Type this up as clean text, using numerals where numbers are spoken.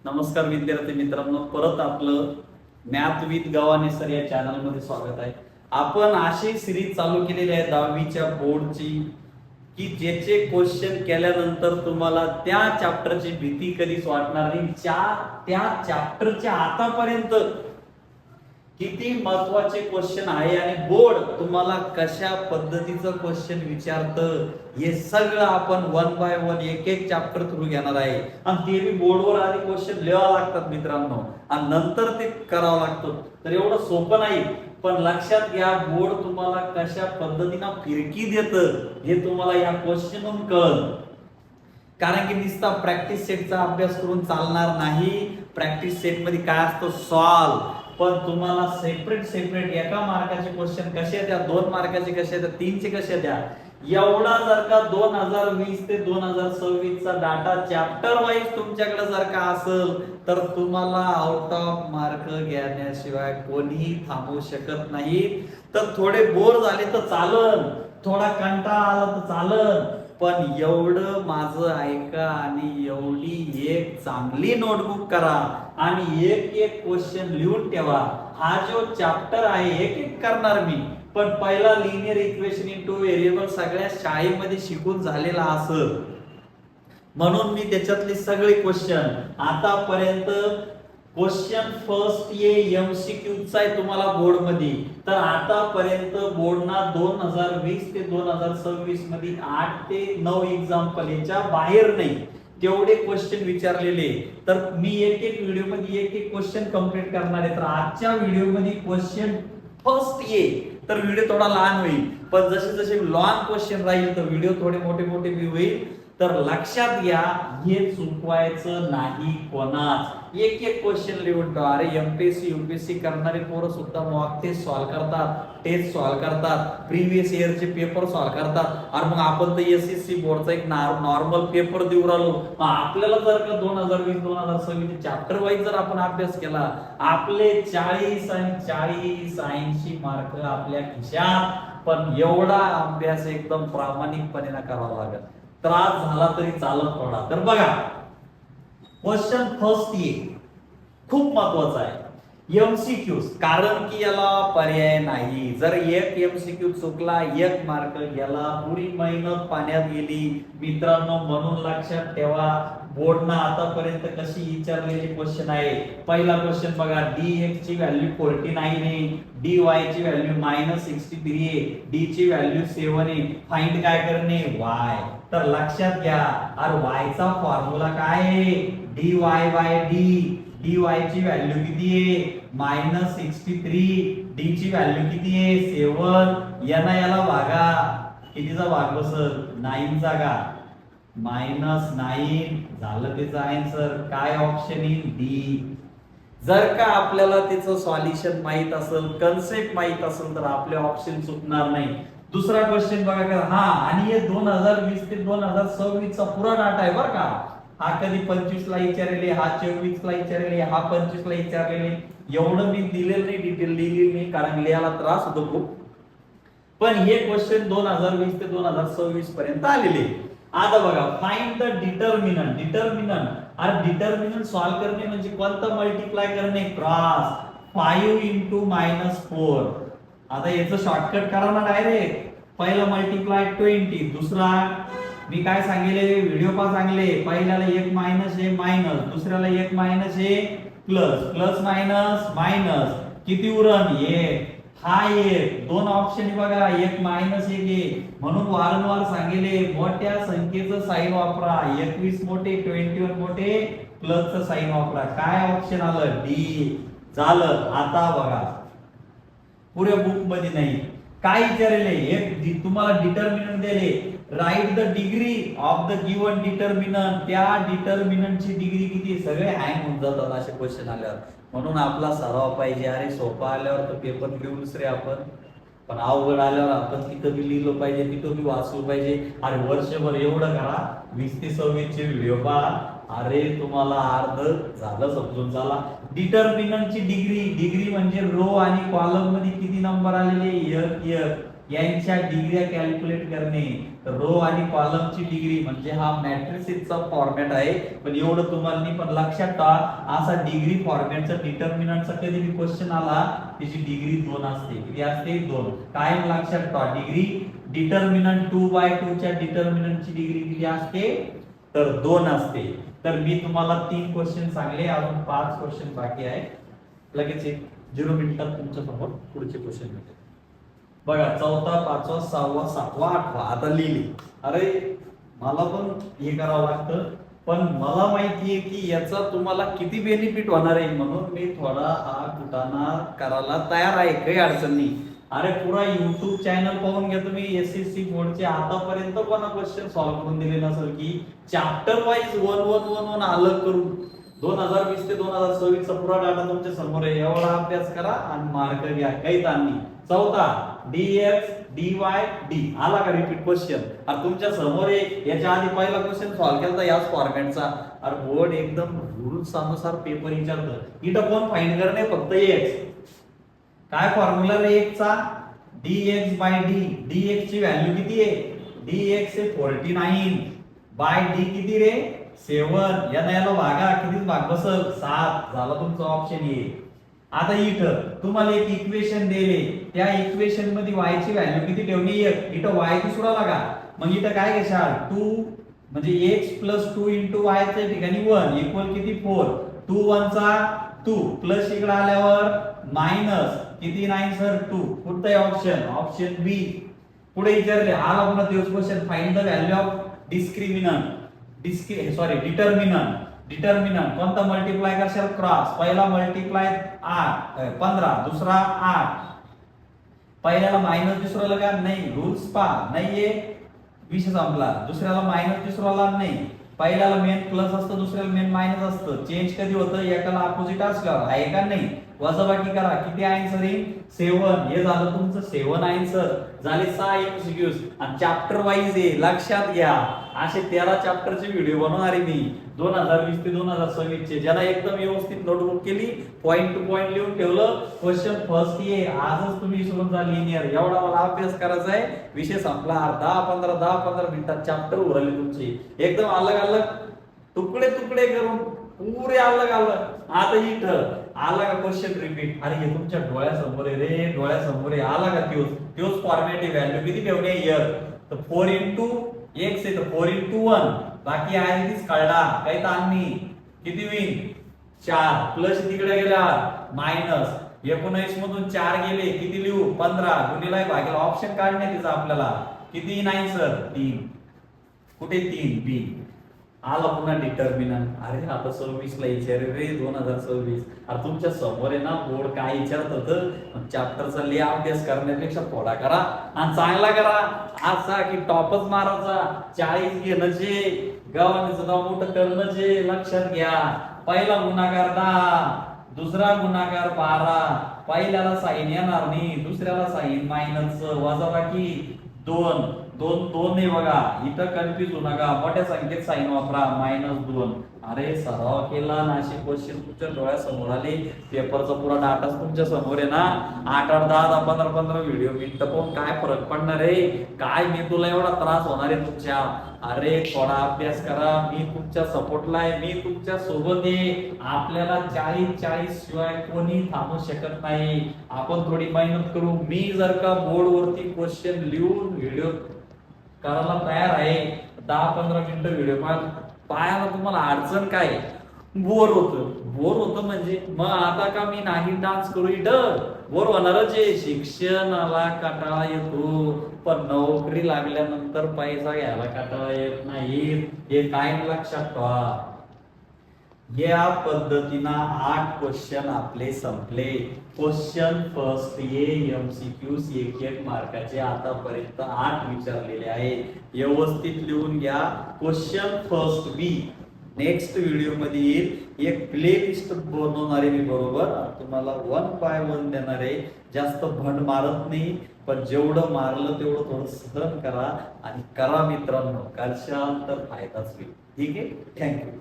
नमस्कार विद्यार्थी मित्रांनो, परत आपलं मॅथ विथ गव्हाणे सर या चॅनल मध्ये स्वागत आहे. आपण अशी सिरीज चालू केलेली आहे 10वीच्या बोर्डची, की ज्याचे क्वेश्चन केल्यानंतर तुम्हाला त्या चॅप्टरची भीती कधीच वाटणार नाही. त्या चॅप्टरच्या आतापर्यंत किती महत्वाचे क्वेश्चन आहे आणि बोर्ड तुम्हाला कशा पद्धतीचं क्वेश्चन विचारतं हे सगळं आपण वन बाय वन एक एक चॅप्टर थ्रू घेणार आहे. आणि ते बी बोर्डवर आधी क्वेश्चन लिहावं लागतात मित्रांनो, आणि नंतर ते करावं लागतं. तर एवढं सोपं नाही, पण लक्षात घ्या बोर्ड तुम्हाला कशा पद्धतीनं फिरकी देतं हे तुम्हाला या क्वेश्चनवरून कळलं. कारण की नुसता प्रॅक्टिस सेटचा अभ्यास करून चालणार नाही. प्रॅक्टिस सेट मध्ये काय असतं, सॉल्व. पण तुम्हाला सेपरेट एका मार्काचे क्वेश्चन कसे द्या, 2 मार्काचे कसे द्या, 3चे कसे द्या, एवढा जर का 2020 ते 2026 चा डाटा चॅप्टर वाईज तुमच्याकडे जर का असेल तर तुम्हाला आउट ऑफ मार्क घेण्याशिवाय कोणीही थांबवू शकत नाही. तर थोडे बोर झाले तर चालन, थोडा कंटाळा आला तर चालन, पण एवढं माझं ऐका आणि एवढी एक चांगली नोटबुक करा आणि एक एक क्वेश्चन लिहून ठेवा. हा जो चॅप्टर आहे एक एक करणार मी, पण पहिला लिनियर इक्वेशन इंटू व्हेरिएबल सगळ्या शाळेमध्ये शिकून झालेला असं, म्हणून मी त्याच्यातले सगळे क्वेश्चन आतापर्यंत क्वेश्चन फर्स्ट ये एमसीक्यू चा आहे तुम्हाला बोर्ड मध्ये. तर आतापर्यंत बोर्डना 2020 ते 2026 मध्ये 8 ते 9 एक्झाम्पल याच्या बाहेर नाही तेवढे क्वेश्चन विचारलेले. तर मी एक एक व्हिडिओ मध्ये एक एक क्वेश्चन कंप्लीट करणार आहे. तर आजच्या व्हिडिओ मध्ये क्वेश्चन फर्स्ट ये तर व्हिडिओ थोडा लहान होईल, पण जसे जसे लॉंग क्वेश्चन राहील तर व्हिडिओ थोडे मोठे मोठे भी होईल. तर लक्षात घ्या, हे चुकवायचं नाही कोणाच. एक एक क्वेश्चन लिहून ठेवा. अरे एमपीएससी यूपीएससी करणारे पोरं सुद्धा मॉक टेस्ट सॉल्व्ह करतात, टेस्ट सॉल्व्ह करतात, प्रीवियस इयरचे पेपर सॉल्व्ह करतात. आणि मग आपण तर एसएससी बोर्डचा एक नॉर्मल पेपर देऊ राहिलो. आपल्याला जर का 2020-2026 चॅप्टर वाईज जर आपण अभ्यास केला, आपले 40 आणि 40 80 मार्क आपल्या खिशात. पण एवढा अभ्यास एकदम प्रामाणिकपणे करावा लागेल. त्रास झाला तरी चालत थोडा. तर बघा क्वेश्चन फर्स्ट ये खूप महत्वाचा आहे, एमसीक्यू. कारण की याला पर्याय नाही. जर एक एमसीक्यू चुकला 1 मार्क गेला, पुरी मेहनत पाण्यात गेली मित्रांनो. म्हणून लक्षात ठेवा, बोर्डना आतापर्यंत कशी विचारलेली क्वेश्चन आहे. पहिला क्वेश्चन बघा, dx ची व्हॅल्यू 49 आहे, dy ची व्हॅल्यू -63 आहे, d ची व्हॅल्यू 7 आहे. फाइंड काय करणे, y. तर लक्षात घ्या, अरे y चा फॉर्म्युला काय आहे, dy बाय d. dy ची व्हॅल्यू किती आहे, -63. d ची व्हॅल्यू किती आहे, 7. याला भागा, कितीचा भाग बसल, 9 चा का, -9 झालं त्याचं आन्सर. काय ऑप्शन येईल, डी. जर का आपल्याला त्याचं सॉल्युशन माहित असेल, कन्सेप्ट माहित असेल तर आपले ऑप्शन चुकणार नाही. दुसरा क्वेश्चन बघा का, हा आणि हे 2020 ते 2026 चा पुरा डाटा आहे बरं का. हा कधी 25 ला विचारलेले, हा 24 ला विचारलेले, हा 25 ला विचारलेले. एवढं मी दिलेलं नाही, डिटेल लिहिली नाही कारण लिहायला त्रास होतो खूप. पण हे क्वेश्चन 2020 ते 2026 पर्यंत आलेले. आता बघा, फाइंड द डिटर्मिनंट. अरे डिटर्मिनंट सॉल्व्ह करणे म्हणजे कोणता मल्टिप्लाय करणे, क्रॉस. 5 इंटू -4. आता याचं शॉर्टकट करा ना डायरेक्ट. पहिला मल्टिप्लाय 20, दुसरा मी काय सांगितले, व्हिडिओ पा सांगले. पहिल्याला 1 मायनस आहे मायनस, दुसऱ्याला 1 मायनस आहे प्लस, प्लस मायनस मायनस, किती उरण 1. हा 1, 2 ऑप्शन बघा, 1 मायनस 1 आहे. म्हणून वारंवार सांगितले, मोठ्या संख्येचं साइन वापरा. 21 मोठे, 21 मोठे, प्लसचं साइन वापरा. काय ऑप्शन आलं, डी. झालं. आता बघा, पुऱ्या बुक मध्ये नाही काय विचारले, एक तुम्हाला डिटर्मिनंट दिले, write the degree of the given determinant. त्या डिटर्मिनंटची डिग्री किती, सगळे हँग होऊन जातात असे क्वेश्चन आल्यावर. म्हणून आपला सराव पाहिजे. अरे सोपा आल्यावर तर पेपर लिहूनच रे आपण, पण अवघड आल्यावर आपण तिथं बी लिहिलं पाहिजे, तिथं बी वाचलं पाहिजे. अरे वर्षभर एवढं करा, 20 ते 26 चे व्हिडिओ पहा. अरे तुम्हाला अर्ध झालं समजून चला. डिटर्मिनंटची डिग्री म्हणजे रो आणि कॉलम मध्ये किती नंबर आलेले, 1 1. यांच्या डिग्र्या कॅल्क्युलेट करणे. रो आणि कॉलमची डिग्री म्हणजे हा मॅट्रिसेसचा फॉर्मॅट आहे, पण एवढं तुम्हाला पण लक्षात ठेवा, असा डिग्री फॉर्मॅटचा डिटर्मिनंटचा कधी भी क्वेश्चन आला त्याची डिग्री 2 असते. किती असते? 2. कायम लक्षात ठेवा, डिग्री डिटर्मिनंट 2/2 च्या डिटर्मिनंटची डिग्री किती असते? तर 2 असते. तर मी तुम्हाला 3 क्वेश्चन सांगले, अजून 5 क्वेश्चन बाकी आहे. लगेच 0 मिनिटात तुमच्या समोर पुढचे क्वेश्चन मिळतील. बघा, 4था, 5वा, 6वा, 7वा, 8वा आता लिहिली. अरे मला पण हे करावं लागतं, पण मला माहितीये की याचा तुम्हाला किती बेनिफिट होणार आहे, म्हणून मी थोडा हा कुटाणा करायला तयार आहे, काही अडचण नाही. अरे पुरा युट्यूब चॅनल पाहून घ्या तुम्ही, एसएससी बोर्डचे आतापर्यंत कोणा क्वेश्चन सॉल्व्ह करून दिले नसेल की चॅप्टर वाईज 1 अलग करून 2020 ते 2026 चा पुरा डाटा तुमच्या समोर आहे. एवढा अभ्यास करा आणि मार्क घ्या, काही ताण नाही. 4था dx dy d आला का रिपीट क्वेश्चन? आणि तुमच्या समोर आहे, याच्या आधी पहिला क्वेश्चन सॉल्व्ह केला याच फॉर्मॅटचा. अरे बोर्ड एकदम रूल्स अनुसार पेपर विचारतं. इथं कोण फाइंड करणे? फक्त x. काय फॉर्म्युला रे x चा? dx/d. dx ची व्हॅल्यू किती आहे? dx हे 49 बाय d किती रे? 7. याला भागा, किती भाग बसल? 7. झाला तुमचा ऑप्शन ए. आता इथं तुम्हाला एक इक्वेशन दिले, त्या इक्वेशन मध्ये y ची व्हॅल्यू किती ठेवली? 1. इथं y ची सुरा लागा, मग इथं काय घेशाल? 2 म्हणजे x + 2 * y च्या ठिकाणी 1 इक्वल किती? 4. 2 1 चा 2 प्लस इकडे आल्यावर मायनस किती? 9 सर 2. कुठचा ऑप्शन? ऑप्शन बी. पुढे विचारले आला पुन्हा तोच question, find the value of discriminant. Determinant कोणता मल्टिप्लाय करशाल? क्रॉस. पहिला मल्टिप्लाय 15, दुसरा 8. पहिल्याला मायनस, दुसऱ्याला का नाही? रूल्स पा नाहीये, विषय संपला. दुसऱ्याला मायनस, दुसऱ्याला नाही. पहिल्याला मेन प्लस असतं, दुसऱ्याला मेन मायनस असतं. चेंज कधी होतं? एकाला अपोजिट असल्यावर. आहे का नाही? वजाबाकी करा. किती आन्सर येईल? 7. हे झालं तुमचं 7 आन्सर. झाले 6 एमसीक्यूज आणि चॅप्टर वाईज आहे, लक्षात घ्या. असे 13 चॅप्टरचे व्हिडिओ बनवणार आहे मी 2020 ते 2026 चे. ज्याला एकदम व्यवस्थित नोटबुक केली, पॉइंट टू पॉइंट लिहून ठेवलं, क्वेश्चन फर्स्ट ये आजच तुम्ही विसरून जा. लिनियर एवढा मला अभ्यास करायचा आहे, विषय संपला. 10-15 मिनिटात चॅप्टर उरले तुमचे, एकदम अलग अलग तुकडे तुकडे करून पुरे अलग अलग. आता इथं आला का क्वेश्चन रिपीट? अरे हे तुमच्या डोळ्यासमोर आहे रे, डोळ्यासमोर आहे. आला का त्योच फॉर्मॅट आहे. व्हॅल्यू किती ठेवणे? इयर. तर 4 * x आहे, तर 4 * 1. बाकी आहे तीच कळला, काही ताण नाही. किती होईल? 4 प्लस तिकडे गेला मायनस. 19 मधून 4 गेले, किती लिहू? 15 गुणिले भागिले. ऑप्शन काढणे तिचा आपल्याला. किती? 9 सर 3. कुठे 3? बी. आला पुन्हा डिटर्मिनंट. अरे आता 26 ला विचार रे, 2026. अरे तुमच्या समोर आहे ना, बोर्ड काय विचारत होतं? चॅप्टरचा लय अभ्यास करण्यापेक्षा थोडा करा आणि चांगला करा. असा की टॉपच मारायचा. 40 घेणंचे, गावाचं नाव मोठं करणंचे. लक्षात घ्या. पहिला गुणाकार 10, दुसरा गुणाकार 12. पहिल्याला साइन येणार नाही, दुसऱ्याला साइन मायनस, वजाबाकी 2. 2 नाही बघा, इथं कन्फ्युज होऊ नका. मोठ्या संख्येत साइन वापरा. -2. अरे सराव केला ना, असे क्वेश्चन तुमच्या डोळ्यासमोर आले. पेपरचा पुरा डाटा तुमच्या समोर आहे ना. 8-8, 10-10, 15-15 व्हिडिओ मिनिट पाहून काय फरक पडणार आहे? काय मी तुला एवढा त्रास होणार आहे तुमच्या? अरे थोडा अभ्यास करा. मी तुमच्या सपोर्टला आहे, मी तुमच्या सोबत आहे. आपल्याला 40 शिवाय कोणी थांबू शकत नाही. आपण थोडी मेहनत करू. मी जर का बोर्ड वरती क्वेश्चन लिहून व्हिडिओ करायला तयार आहे, 10-15 मिनिटं व्हिडिओ पाहायला तुम्हाला अडचण काय? बोर होतं म्हणजे मग आता का मी नाही डान्स करू? इथं बोर होणारच आहे. शिक्षणाला कंटाळा येतो, पण नोकरी लागल्यानंतर पैसा घ्यायला कंटाळा येत नाही. हे काय लक्षात ठेवा. या पद्धतीनं 8 क्वेश्चन आपले संपले. क्वेश्चन फर्स्ट ये एमसीक्यूज 1-1 मार्काचे आतापर्यंत 8 विचारलेले आहेत. व्यवस्थित लिहून घ्या. क्वेश्चन फर्स्ट बी नेक्स्ट व्हिडिओ मध्ये येईल. एक प्ले लिस्ट बनवणार आहे मी, बरोबर तुम्हाला 1 by 1 देणार आहे. जास्त भंड मारत नाही, पण जेवढं मारलं तेवढं थोडं सहन करा आणि करा मित्रांनो. करशाल तर फायदाच होईल. ठीक आहे. थँक्यू.